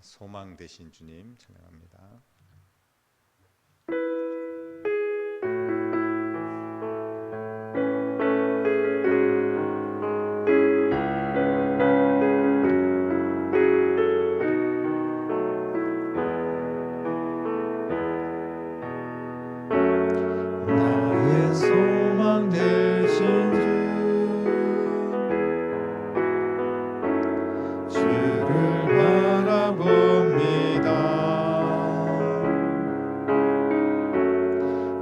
소망 되신 주님 찬양합니다. 나의 소망 되신 주, 주를 바라봅니다.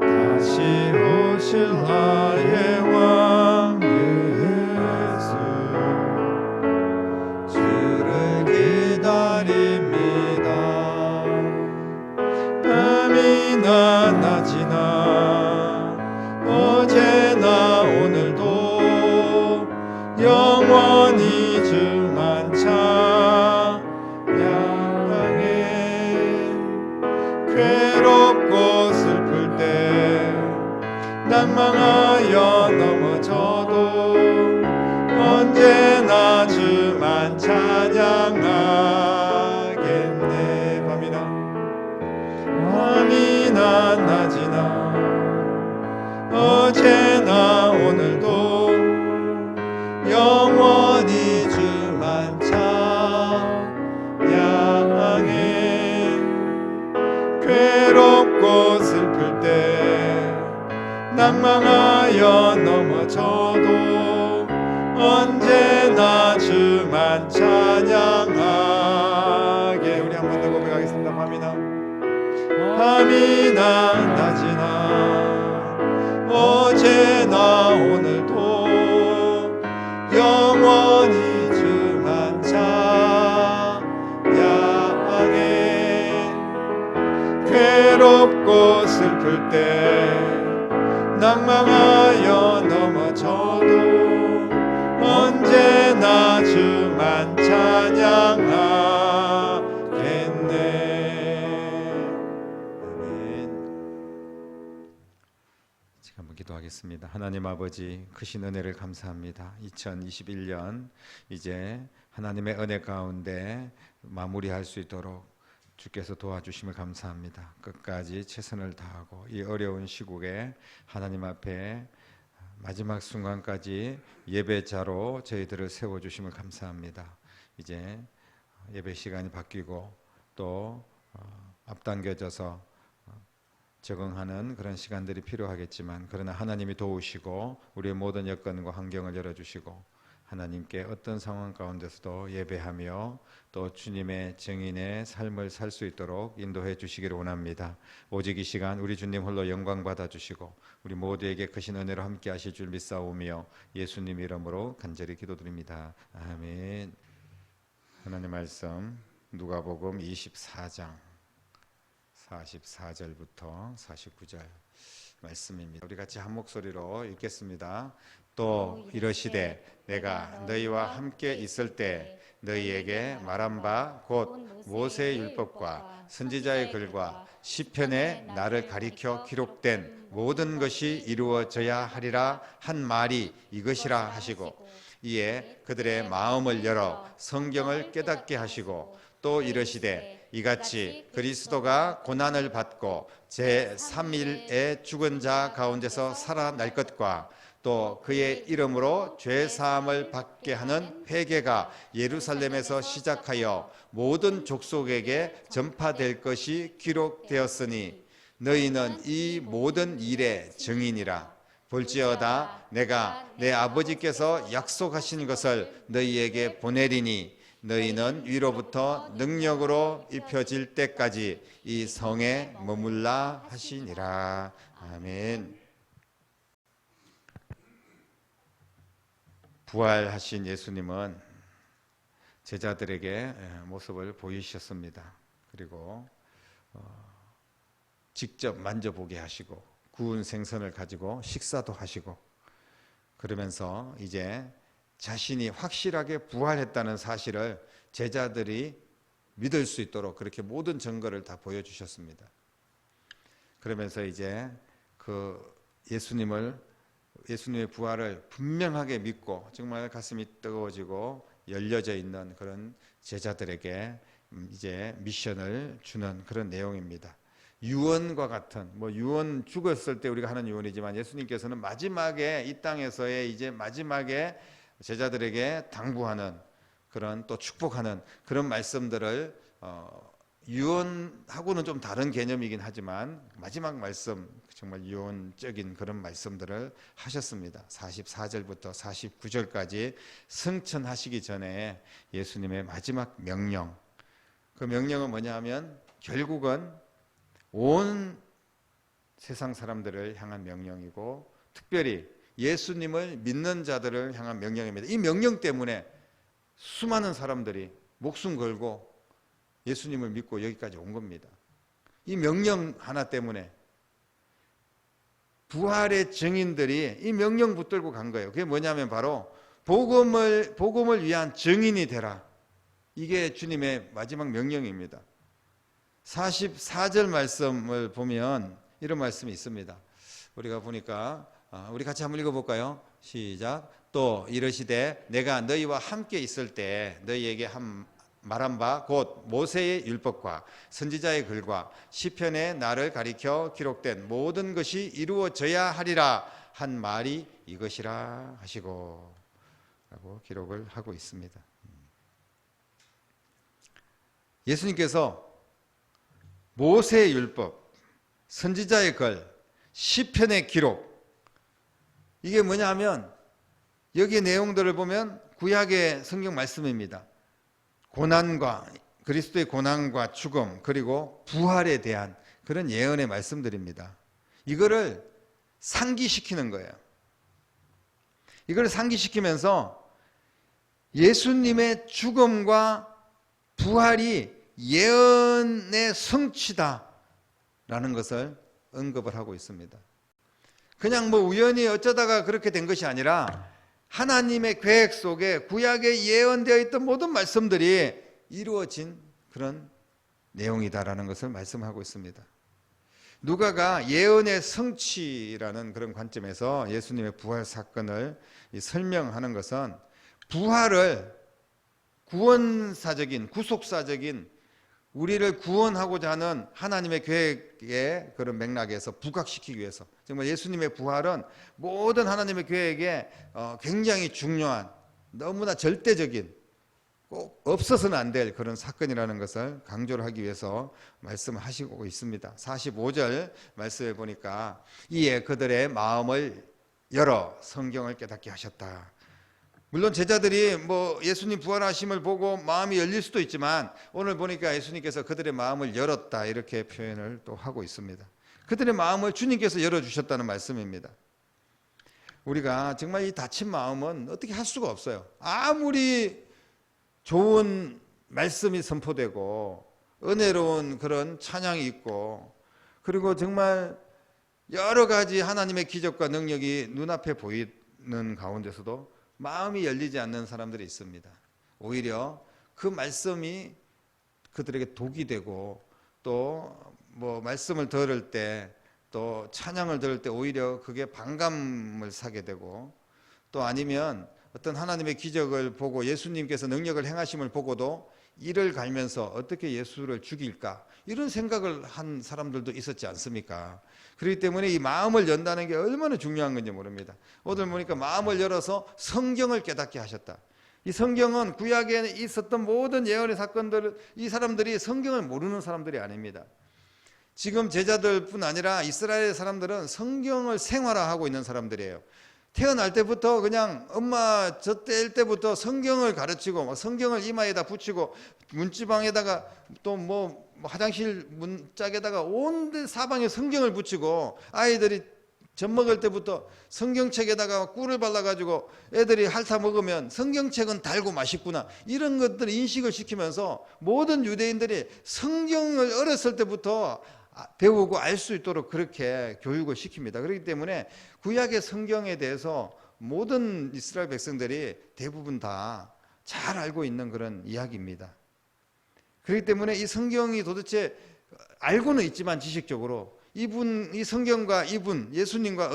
다시 오실 나의 왕 예수, 주를 기다립니다. 밤이나 낮이나 어제나 오늘도 영원히 주만 찬양해. 괴롭고 슬플 때 난망하여 넘어져도 언제나 주만 찬양하겠네. 밤이나 낮이나 어제나 오늘도 영원히 주만 찬양해. 괴롭고 슬플 때 낭망하여 넘어져도 언제나 주만 찬양하게. 우리 한 번 더 고백하겠습니다. 밤이나 낮이나 어제나 오늘도 영원히 주만 찬양해. 괴롭고 슬플 때 낭망하여 넘어져도 언제나 주만 찬양하겠네. 한번 기도하겠습니다. 하나님 아버지, 크신 은혜를 감사합니다. 2021년 이제 하나님의 은혜 가운데 마무리할 수 있도록 주께서 도와주심을 감사합니다. 끝까지 최선을 다하고 이 어려운 시국에 하나님 앞에 마지막 순간까지 예배자로 저희들을 세워주심을 감사합니다. 이제 예배 시간이 바뀌고 또 앞당겨져서 적응하는 그런 시간들이 필요하겠지만, 그러나 하나님이 도우시고 우리의 모든 여건과 환경을 열어주시고 하나님께 어떤 상황 가운데서도 예배하며 또 주님의 증인의 삶을 살 수 있도록 인도해 주시기를 원합니다. 오직 이 시간 우리 주님 홀로 영광 받아주시고 우리 모두에게 크신 은혜로 함께 하실 줄 믿사오며 예수님 이름으로 간절히 기도드립니다. 아멘. 하나님 말씀 누가복음 24장 44절부터 49절 말씀입니다. 우리 같이 한 목소리로 읽겠습니다. 또 이러시되 내가 너희와 함께 있을 때 너희에게 말한 바 곧 모세의 율법과 선지자의 글과 시편에 나를 가리켜 기록된 모든 것이 이루어져야 하리라 한 말이 이것이라 하시고, 이에 그들의 마음을 열어 성경을 깨닫게 하시고, 또 이러시되 이같이 그리스도가 고난을 받고 제3일에 죽은 자 가운데서 살아날 것과 또 그의 이름으로 죄사함을 받게 하는 회개가 예루살렘에서 시작하여 모든 족속에게 전파될 것이 기록되었으니 너희는 이 모든 일의 증인이라. 볼지어다 내가 내 아버지께서 약속하신 것을 너희에게 보내리니 너희는 위로부터 능력으로 입혀질 때까지 이 성에 머물라 하시니라. 아멘. 부활하신 예수님은 제자들에게 모습을 보이셨습니다. 그리고 직접 만져보게 하시고 구운 생선을 가지고 식사도 하시고, 그러면서 이제 자신이 확실하게 부활했다는 사실을 제자들이 믿을 수 있도록 그렇게 모든 증거를 다 보여주셨습니다. 그러면서 이제 그 예수님의 부활을 분명하게 믿고 정말 가슴이 뜨거워지고 열려져 있는 그런 제자들에게 이제 미션을 주는 그런 내용입니다. 유언과 같은, 유언 죽었을 때 우리가 하는 유언이지만 예수님께서는 마지막에 이 땅에서의 이제 마지막에 제자들에게 당부하는 그런 또 축복하는 그런 말씀들을 유언하고는 좀 다른 개념이긴 하지만 마지막 말씀, 정말 유언적인 그런 말씀들을 하셨습니다. 44절부터 49절까지 승천하시기 전에 예수님의 마지막 명령, 그 명령은 뭐냐 하면 결국은 온 세상 사람들을 향한 명령이고 특별히 예수님을 믿는 자들을 향한 명령입니다. 이 명령 때문에 수많은 사람들이 목숨 걸고 예수님을 믿고 여기까지 온 겁니다. 이 명령 하나 때문에 부활의 증인들이 이 명령 붙들고 간 거예요. 그게 뭐냐면 바로 복음을 위한 증인이 되라. 이게 주님의 마지막 명령입니다. 44절 말씀을 보면 이런 말씀이 있습니다. 우리가 보니까 우리 같이 한번 읽어볼까요? 시작. 또 이르시되 내가 너희와 함께 있을 때 너희에게 말한 바 곧 모세의 율법과 선지자의 글과 시편에 나를 가리켜 기록된 모든 것이 이루어져야 하리라 한 말이 이것이라 하시고 라고 기록을 하고 있습니다. 예수님께서 모세의 율법, 선지자의 글, 시편의 기록, 이게 뭐냐 하면 여기의 내용들을 보면 구약의 성경 말씀입니다. 고난과 그리스도의 고난과 죽음 그리고 부활에 대한 그런 예언의 말씀들입니다. 이거를 상기시키는 거예요. 이걸 상기시키면서 예수님의 죽음과 부활이 예언의 성취다라는 것을 언급을 하고 있습니다. 그냥 우연히 어쩌다가 그렇게 된 것이 아니라 하나님의 계획 속에 구약에 예언되어 있던 모든 말씀들이 이루어진 그런 내용이다라는 것을 말씀하고 있습니다. 누가가 예언의 성취라는 그런 관점에서 예수님의 부활 사건을 설명하는 것은 부활을 구원사적인 구속사적인 우리를 구원하고자 하는 하나님의 계획의 그런 맥락에서 부각시키기 위해서 정말 예수님의 부활은 모든 하나님의 계획에 굉장히 중요한 너무나 절대적인 꼭 없어서는 안 될 그런 사건이라는 것을 강조를 하기 위해서 말씀하시고 있습니다. 45절 말씀에 보니까 이에 그들의 마음을 열어 성경을 깨닫게 하셨다. 물론 제자들이 예수님 부활하심을 보고 마음이 열릴 수도 있지만 오늘 보니까 예수님께서 그들의 마음을 열었다 이렇게 표현을 또 하고 있습니다. 그들의 마음을 주님께서 열어주셨다는 말씀입니다. 우리가 정말 이 닫힌 마음은 어떻게 할 수가 없어요. 아무리 좋은 말씀이 선포되고 은혜로운 그런 찬양이 있고 그리고 정말 여러 가지 하나님의 기적과 능력이 눈앞에 보이는 가운데서도 마음이 열리지 않는 사람들이 있습니다. 오히려 그 말씀이 그들에게 독이 되고 또 말씀을 들을 때 또 찬양을 들을 때 오히려 그게 반감을 사게 되고 또 아니면 어떤 하나님의 기적을 보고 예수님께서 능력을 행하심을 보고도 이를 갈면서 어떻게 예수를 죽일까 이런 생각을 한 사람들도 있었지 않습니까? 그렇기 때문에 이 마음을 연다는 게 얼마나 중요한 건지 모릅니다. 오늘 보니까 마음을 열어서 성경을 깨닫게 하셨다. 이 성경은 구약에 있었던 모든 예언의 사건들을 이 사람들이 성경을 모르는 사람들이 아닙니다. 지금 제자들뿐 아니라 이스라엘 사람들은 성경을 생활화하고 있는 사람들이에요. 태어날 때부터 그냥 엄마 젖댈 때부터 성경을 가르치고 성경을 이마에다 붙이고 문지방에다가 또 화장실 문짝에다가 온 사방에 성경을 붙이고 아이들이 젖 먹을 때부터 성경책에다가 꿀을 발라가지고 애들이 핥아 먹으면 성경책은 달고 맛있구나 이런 것들을 인식을 시키면서 모든 유대인들이 성경을 어렸을 때부터 배우고 알 수 있도록 그렇게 교육을 시킵니다. 그렇기 때문에 구약의 성경에 대해서 모든 이스라엘 백성들이 대부분 다 잘 알고 있는 그런 이야기입니다. 그렇기 때문에 이 성경이 도대체 알고는 있지만 지식적으로 이 성경과 이분 예수님과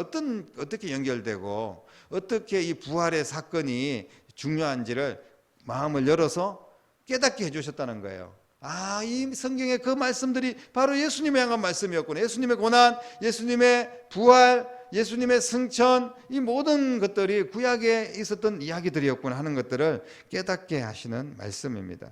어떻게 연결되고 어떻게 이 부활의 사건이 중요한지를 마음을 열어서 깨닫게 해주셨다는 거예요. 이 성경의 그 말씀들이 바로 예수님에 향한 말씀이었구나. 예수님의 고난, 예수님의 부활, 예수님의 승천, 이 모든 것들이 구약에 있었던 이야기들이었구나 하는 것들을 깨닫게 하시는 말씀입니다.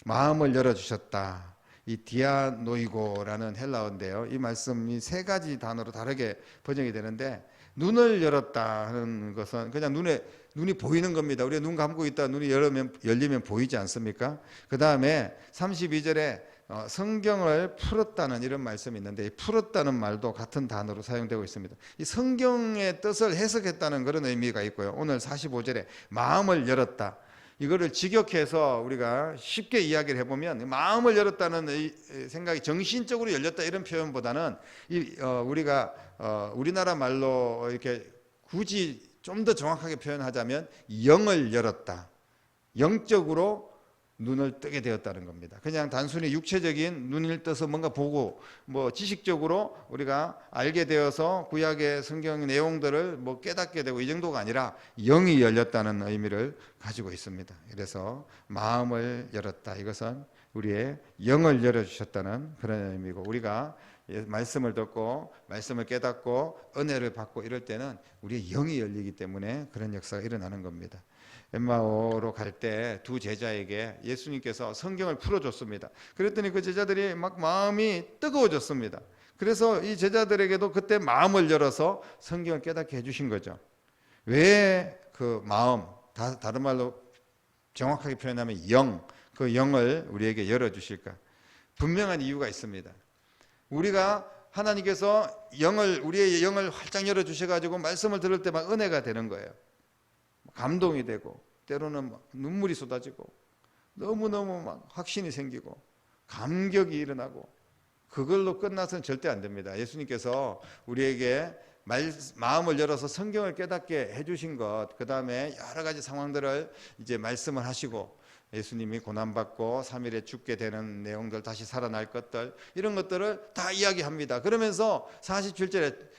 마음을 열어주셨다. 이 디아노이고라는 헬라어인데요. 이 말씀이 세 가지 단어로 다르게 번역이 되는데, 눈을 열었다 하는 것은 그냥 눈이 보이는 겁니다. 우리가 눈 감고 있다 눈이 열리면 보이지 않습니까? 그 다음에 32절에 성경을 풀었다는 이런 말씀이 있는데, 이 풀었다는 말도 같은 단어로 사용되고 있습니다. 이 성경의 뜻을 해석했다는 그런 의미가 있고요. 오늘 45절에 마음을 열었다. 이거를 직역해서 우리가 쉽게 이야기를 해보면, 마음을 열었다는 생각이 정신적으로 열렸다 이런 표현보다는 우리가 우리나라 말로 이렇게 굳이 좀 더 정확하게 표현하자면 영을 열었다. 영적으로 눈을 뜨게 되었다는 겁니다. 그냥 단순히 육체적인 눈을 떠서 뭔가 보고 지식적으로 우리가 알게 되어서 구약의 성경 내용들을 깨닫게 되고 이 정도가 아니라 영이 열렸다는 의미를 가지고 있습니다. 그래서 마음을 열었다. 이것은 우리의 영을 열어주셨다는 그런 의미고, 우리가 말씀을 듣고 말씀을 깨닫고 은혜를 받고 이럴 때는 우리의 영이 열리기 때문에 그런 역사가 일어나는 겁니다. 엠마오로 갈 때 두 제자에게 예수님께서 성경을 풀어줬습니다. 그랬더니 그 제자들이 막 마음이 뜨거워졌습니다. 그래서 이 제자들에게도 그때 마음을 열어서 성경을 깨닫게 해주신 거죠. 왜 그 마음, 다른 말로 정확하게 표현하면 그 영을 우리에게 열어주실까? 분명한 이유가 있습니다. 우리가 하나님께서 우리의 영을 활짝 열어주셔가지고 말씀을 들을 때 막 은혜가 되는 거예요. 감동이 되고, 때로는 막 눈물이 쏟아지고, 너무너무 막 확신이 생기고, 감격이 일어나고, 그걸로 끝나서는 절대 안 됩니다. 예수님께서 우리에게 마음을 열어서 성경을 깨닫게 해주신 것, 그 다음에 여러 가지 상황들을 이제 말씀을 하시고, 예수님이 고난받고 3일에 죽게 되는 내용들, 다시 살아날 것들, 이런 것들을 다 이야기합니다. 그러면서 47절에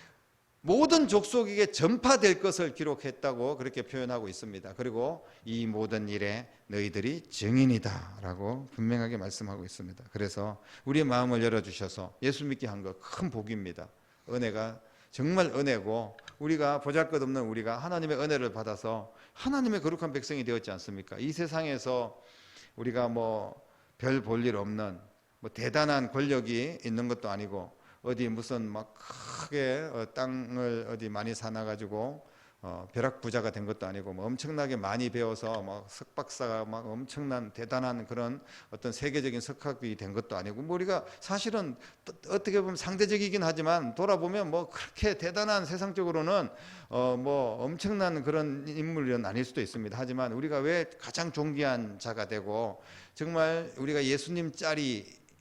모든 족속에게 전파될 것을 기록했다고 그렇게 표현하고 있습니다. 그리고 이 모든 일에 너희들이 증인이다 라고 분명하게 말씀하고 있습니다. 그래서 우리의 마음을 열어주셔서 예수 믿게 한 것 큰 복입니다. 은혜가 정말 은혜고, 우리가 보잘것없는 우리가 하나님의 은혜를 받아서 하나님의 거룩한 백성이 되었지 않습니까? 이 세상에서 우리가 별 볼 일 없는 대단한 권력이 있는 것도 아니고, 어디 무슨 막 크게 땅을 어디 많이 사놔가지고 벼락부자가 된 것도 아니고, 엄청나게 많이 배워서 석박사가 엄청난 대단한 그런 어떤 세계적인 석학이 된 것도 아니고, 우리가 사실은 어떻게 보면 상대적이긴 하지만 돌아보면 그렇게 대단한 세상적으로는 엄청난 그런 인물은 아닐 수도 있습니다. 하지만 우리가 왜 가장 존귀한 자가 되고, 정말 우리가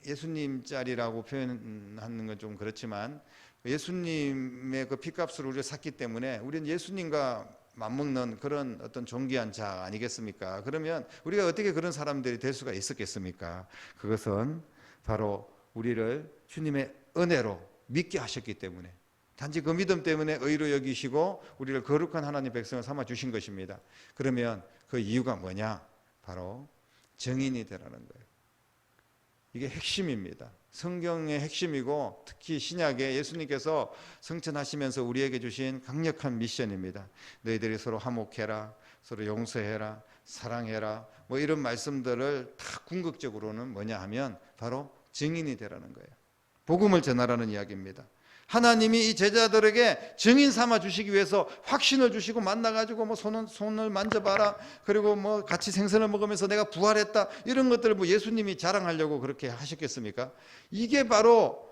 예수님짜리라고 표현하는 건 좀 그렇지만, 예수님의 그 핏값으로 우리가 샀기 때문에 우리는 예수님과 맞먹는 그런 어떤 존귀한 자 아니겠습니까? 그러면 우리가 어떻게 그런 사람들이 될 수가 있었겠습니까? 그것은 바로 우리를 주님의 은혜로 믿게 하셨기 때문에, 단지 그 믿음 때문에 의로 여기시고 우리를 거룩한 하나님 백성을 삼아 주신 것입니다. 그러면 그 이유가 뭐냐? 바로 증인이 되라는 거예요. 이게 핵심입니다. 성경의 핵심이고, 특히 신약에 예수님께서 성천하시면서 우리에게 주신 강력한 미션입니다. 너희들이 서로 화목해라, 서로 용서해라, 사랑해라, 이런 말씀들을 다 궁극적으로는 뭐냐 하면 바로 증인이 되라는 거예요. 복음을 전하라는 이야기입니다. 하나님이 이 제자들에게 증인 삼아 주시기 위해서 확신을 주시고, 만나가지고 손을 만져봐라, 그리고 같이 생선을 먹으면서 내가 부활했다, 이런 것들을 예수님이 자랑하려고 그렇게 하셨겠습니까? 이게 바로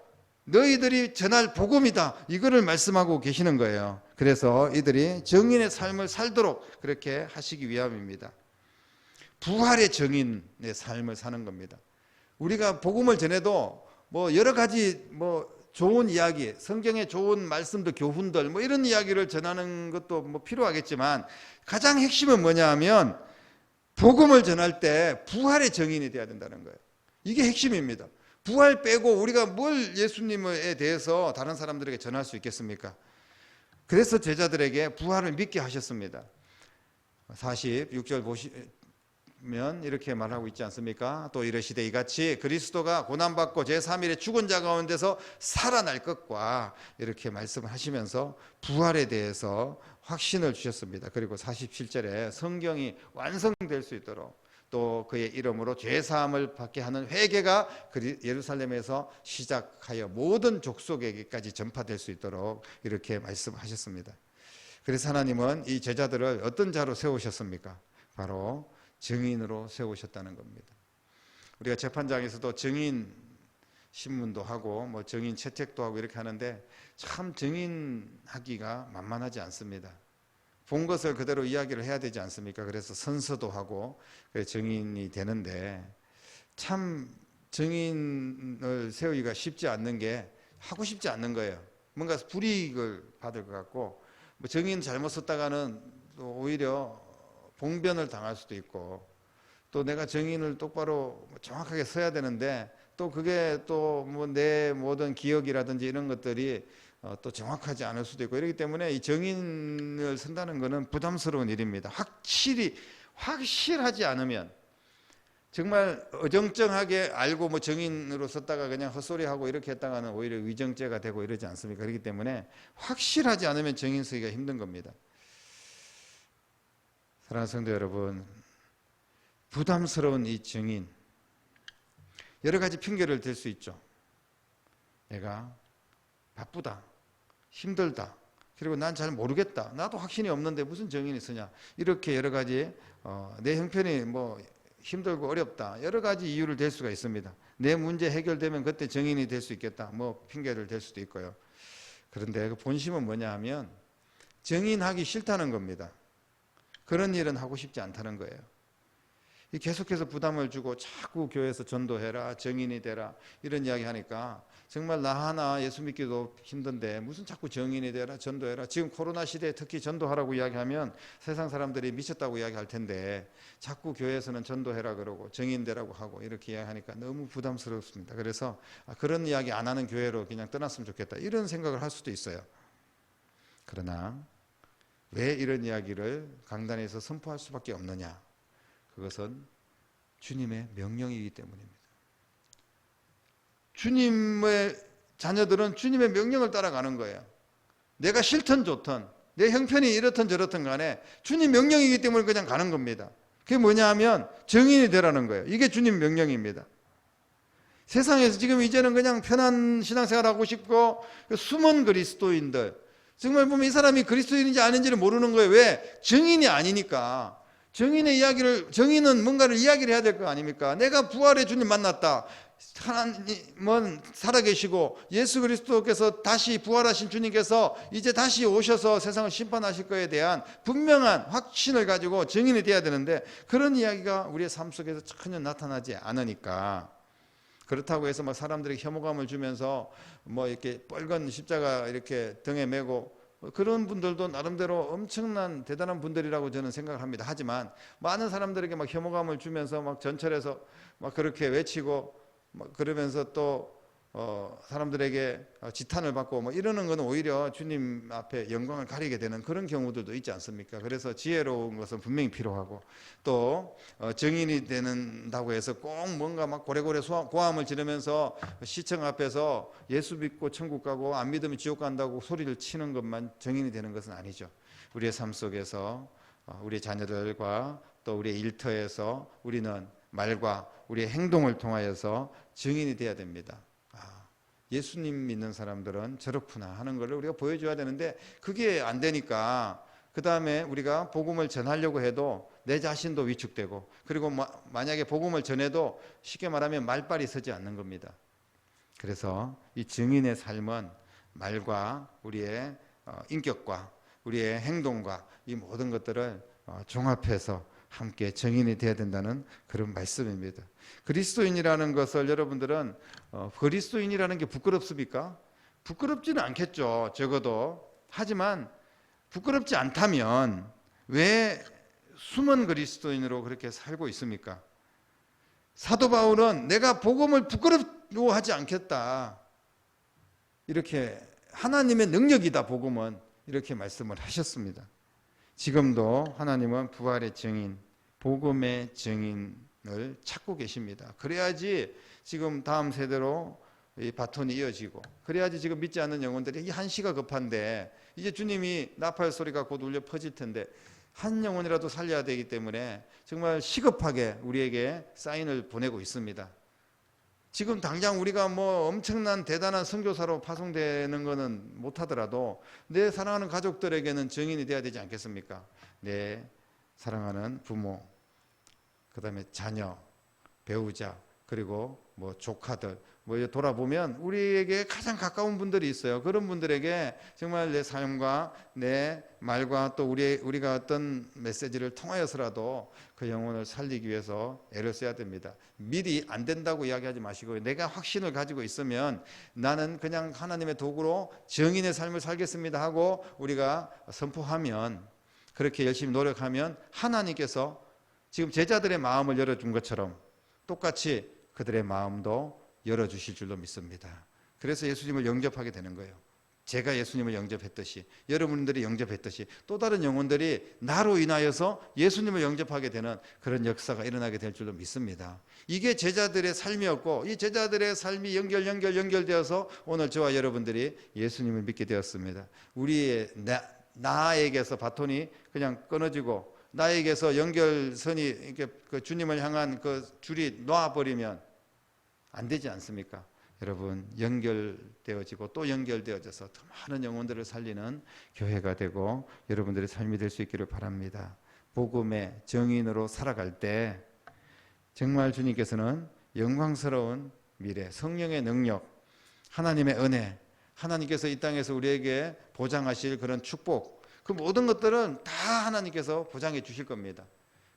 너희들이 전할 복음이다, 이거를 말씀하고 계시는 거예요. 그래서 이들이 증인의 삶을 살도록 그렇게 하시기 위함입니다. 부활의 증인의 삶을 사는 겁니다. 우리가 복음을 전해도 여러 가지 좋은 이야기, 성경의 좋은 말씀들, 교훈들 이런 이야기를 전하는 것도 필요하겠지만, 가장 핵심은 뭐냐 하면 복음을 전할 때 부활의 증인이 돼야 된다는 거예요. 이게 핵심입니다. 부활 빼고 우리가 뭘 예수님에 대해서 다른 사람들에게 전할 수 있겠습니까? 그래서 제자들에게 부활을 믿게 하셨습니다. 46절 이렇게 말하고 있지 않습니까? 또 이르시되 이같이 그리스도가 고난받고 제3일에 죽은 자 가운데서 살아날 것과 이렇게 말씀하시면서 부활에 대해서 확신을 주셨습니다. 그리고 47절에 성경이 완성될 수 있도록 또 그의 이름으로 죄사함을 받게 하는 회개가 예루살렘에서 시작하여 모든 족속에게까지 전파될 수 있도록 이렇게 말씀하셨습니다. 그래서 하나님은 이 제자들을 어떤 자로 세우셨습니까? 바로 증인으로 세우셨다는 겁니다. 우리가 재판장에서도 증인 신문도 하고 뭐 증인 채택도 하고 이렇게 하는데 참 증인하기가 만만하지 않습니다. 본 것을 그대로 이야기를 해야 되지 않습니까? 그래서 선서도 하고 증인이 되는데 참 증인을 세우기가 쉽지 않는 게 하고 싶지 않는 거예요. 뭔가 불이익을 받을 것 같고 뭐 증인 잘못 썼다가는 또 오히려 봉변을 당할 수도 있고 또 내가 증인을 똑바로 정확하게 써야 되는데 또 그게 또 뭐 내 모든 기억이라든지 이런 것들이 또 정확하지 않을 수도 있고 이렇기 때문에 이 증인을 쓴다는 것은 부담스러운 일입니다. 확실하지 않으면 정말 어정쩡하게 알고 뭐 증인으로 썼다가 그냥 헛소리하고 이렇게 했다가는 오히려 위정죄가 되고 이러지 않습니까? 그렇기 때문에 확실하지 않으면 증인 쓰기가 힘든 겁니다. 사랑하는 성도 여러분, 부담스러운 이 증인 여러 가지 핑계를 댈 수 있죠. 내가 바쁘다, 힘들다, 그리고 난 잘 모르겠다, 나도 확신이 없는데 무슨 증인이 쓰냐, 이렇게 여러 가지 내 형편이 뭐 힘들고 어렵다, 여러 가지 이유를 댈 수가 있습니다. 내 문제 해결되면 그때 증인이 될 수 있겠다, 뭐 핑계를 댈 수도 있고요. 그런데 그 본심은 뭐냐 하면 증인하기 싫다는 겁니다. 그런 일은 하고 싶지 않다는 거예요. 계속해서 부담을 주고 자꾸 교회에서 전도해라, 증인이 되라 이런 이야기 하니까 정말 나 하나 예수 믿기도 힘든데 무슨 자꾸 증인이 되라, 전도해라. 지금 코로나 시대에 특히 전도하라고 이야기하면 세상 사람들이 미쳤다고 이야기할 텐데 자꾸 교회에서는 전도해라 그러고 증인 되라고 하고 이렇게 이야기하니까 너무 부담스럽습니다. 그래서 그런 이야기 안 하는 교회로 그냥 떠났으면 좋겠다 이런 생각을 할 수도 있어요. 그러나 왜 이런 이야기를 강단에서 선포할 수밖에 없느냐? 그것은 주님의 명령이기 때문입니다. 주님의 자녀들은 주님의 명령을 따라가는 거예요. 내가 싫든 좋든 내 형편이 이렇든 저렇든 간에 주님 명령이기 때문에 그냥 가는 겁니다. 그게 뭐냐 하면 증인이 되라는 거예요. 이게 주님 명령입니다. 세상에서 지금 이제는 그냥 편한 신앙생활 하고 싶고 숨은 그리스도인들 정말 보면 이 사람이 그리스도인인지 아닌지를 모르는 거예요. 왜? 증인이 아니니까. 증인은 뭔가를 이야기를 해야 될 거 아닙니까? 내가 부활의 주님 만났다. 하나님은 살아계시고 예수 그리스도께서 다시 부활하신 주님께서 이제 다시 오셔서 세상을 심판하실 거에 대한 분명한 확신을 가지고 증인이 돼야 되는데 그런 이야기가 우리의 삶 속에서 전혀 나타나지 않으니까 그렇다고 해서 막 사람들에게 혐오감을 주면서 뭐 이렇게 빨간 십자가 이렇게 등에 메고 그런 분들도 나름대로 엄청난 대단한 분들이라고 저는 생각을 합니다. 하지만 많은 사람들에게 막 혐오감을 주면서 막 전철에서 막 그렇게 외치고 막 그러면서 또 사람들에게 지탄을 받고 뭐 이러는 것은 오히려 주님 앞에 영광을 가리게 되는 그런 경우들도 있지 않습니까? 그래서 지혜로운 것은 분명히 필요하고 또 증인이 된다고 해서 꼭 뭔가 막 고래고래 고함을 지르면서 시청 앞에서 예수 믿고 천국 가고 안 믿으면 지옥 간다고 소리를 치는 것만 증인이 되는 것은 아니죠. 우리의 삶 속에서 우리 자녀들과 또 우리의 일터에서 우리는 말과 우리의 행동을 통하여서 증인이 돼야 됩니다. 예수님 믿는 사람들은 저렇구나 하는 것을 우리가 보여줘야 되는데 그게 안 되니까 그 다음에 우리가 복음을 전하려고 해도 내 자신도 위축되고 그리고 만약에 복음을 전해도 쉽게 말하면 말빨이 서지 않는 겁니다. 그래서 이 증인의 삶은 말과 우리의 인격과 우리의 행동과 이 모든 것들을 종합해서 함께 증인이 되어야 된다는 그런 말씀입니다. 그리스도인이라는 것을 여러분들은 그리스도인이라는 게 부끄럽습니까? 부끄럽지는 않겠죠. 적어도. 하지만 부끄럽지 않다면 왜 숨은 그리스도인으로 그렇게 살고 있습니까? 사도 바울은 내가 복음을 부끄러워하지 않겠다. 이렇게 하나님의 능력이다 복음은 이렇게 말씀을 하셨습니다. 지금도 하나님은 부활의 증인, 복음의 증인을 찾고 계십니다. 그래야지 지금 다음 세대로 이 바톤이 이어지고, 그래야지 지금 믿지 않는 영혼들이 이 한시가 급한데, 이제 주님이 나팔 소리가 곧 울려 퍼질 텐데 한 영혼이라도 살려야 되기 때문에 정말 시급하게 우리에게 사인을 보내고 있습니다. 지금 당장 우리가 뭐 엄청난 대단한 선교사로 파송되는 것은 못하더라도 내 사랑하는 가족들에게는 증인이 돼야 되지 않겠습니까? 내 사랑하는 부모, 그 다음에 자녀, 배우자, 그리고 뭐 조카들, 뭐 돌아보면 우리에게 가장 가까운 분들이 있어요. 그런 분들에게 정말 내 삶과 내 말과 또 우리가 어떤 메시지를 통하여서라도 그 영혼을 살리기 위해서 애를 써야 됩니다. 미리 안 된다고 이야기하지 마시고, 내가 확신을 가지고 있으면 나는 그냥 하나님의 도구로 증인의 삶을 살겠습니다 하고 우리가 선포하면, 그렇게 열심히 노력하면 하나님께서 지금 제자들의 마음을 열어준 것처럼 똑같이 그들의 마음도 열어주실 줄로 믿습니다. 그래서 예수님을 영접하게 되는 거예요. 제가 예수님을 영접했듯이, 여러분들이 영접했듯이 또 다른 영혼들이 나로 인하여서 예수님을 영접하게 되는 그런 역사가 일어나게 될 줄로 믿습니다. 이게 제자들의 삶이었고, 이 제자들의 삶이 연결되어서 오늘 저와 여러분들이 예수님을 믿게 되었습니다. 우리의 나에게서 바톤이 그냥 끊어지고 나에게서 연결선이 이렇게 그 주님을 향한 그 줄이 놔버리면 안 되지 않습니까? 여러분, 연결되어지고 또 연결되어져서 더 많은 영혼들을 살리는 교회가 되고 여러분들의 삶이 될 수 있기를 바랍니다. 복음의 증인으로 살아갈 때 정말 주님께서는 영광스러운 미래, 성령의 능력, 하나님의 은혜, 하나님께서 이 땅에서 우리에게 보장하실 그런 축복, 그 모든 것들은 다 하나님께서 보장해 주실 겁니다.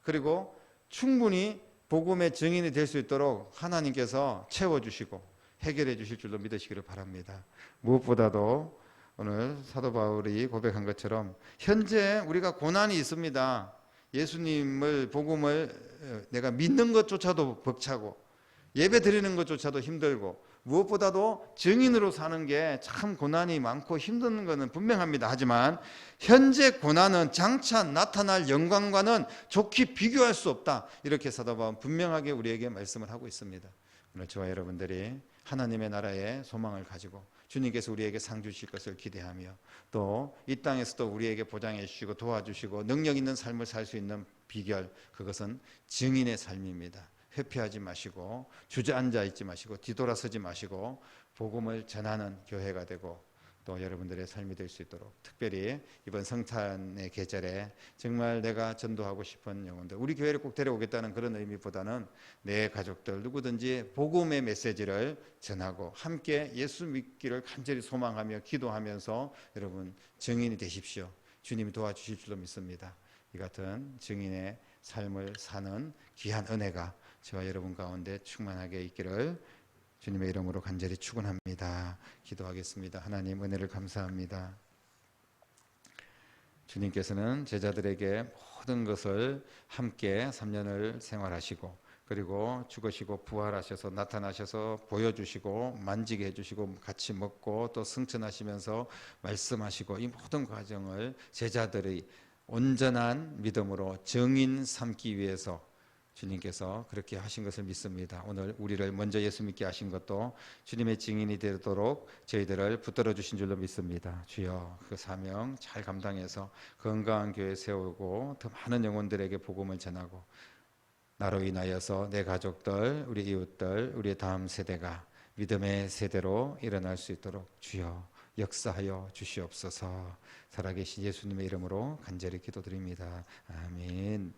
그리고 충분히 복음의 증인이 될 수 있도록 하나님께서 채워주시고 해결해 주실 줄로 믿으시기를 바랍니다. 무엇보다도 오늘 사도 바울이 고백한 것처럼 현재 우리가 고난이 있습니다. 예수님을, 복음을 내가 믿는 것조차도 벅차고 예배 드리는 것조차도 힘들고, 무엇보다도 증인으로 사는 게 참 고난이 많고 힘든 것은 분명합니다. 하지만 현재 고난은 장차 나타날 영광과는 좋게 비교할 수 없다. 이렇게 사도 바울은 분명하게 우리에게 말씀을 하고 있습니다. 오늘 저와 여러분들이 하나님의 나라의 소망을 가지고 주님께서 우리에게 상 주실 것을 기대하며, 또 이 땅에서도 우리에게 보장해 주시고 도와주시고 능력 있는 삶을 살 수 있는 비결, 그것은 증인의 삶입니다. 회피하지 마시고 주저앉아 있지 마시고 뒤돌아서지 마시고 복음을 전하는 교회가 되고 또 여러분들의 삶이 될 수 있도록, 특별히 이번 성탄의 계절에 정말 내가 전도하고 싶은 영혼들, 우리 교회를 꼭 데려오겠다는 그런 의미보다는 내 가족들 누구든지 복음의 메시지를 전하고 함께 예수 믿기를 간절히 소망하며 기도하면서 여러분 증인이 되십시오. 주님이 도와주실 줄로 믿습니다. 이 같은 증인의 삶을 사는 귀한 은혜가 저와 여러분 가운데 충만하게 있기를 주님의 이름으로 간절히 축원합니다. 기도하겠습니다. 하나님, 은혜를 감사합니다. 주님께서는 제자들에게 모든 것을 함께 3년을 생활하시고, 그리고 죽으시고 부활하셔서 나타나셔서 보여주시고 만지게 해주시고 같이 먹고 또 승천하시면서 말씀하시고, 이 모든 과정을 제자들의 온전한 믿음으로 증인 삼기 위해서 주님께서 그렇게 하신 것을 믿습니다. 오늘 우리를 먼저 예수 믿게 하신 것도 주님의 증인이 되도록 저희들을 붙들어 주신 줄로 믿습니다. 주여, 그 사명 잘 감당해서 건강한 교회 세우고 더 많은 영혼들에게 복음을 전하고 나로 인하여서 내 가족들, 우리 이웃들, 우리의 다음 세대가 믿음의 세대로 일어날 수 있도록 주여 역사하여 주시옵소서. 살아계신 예수님의 이름으로 간절히 기도드립니다. 아멘.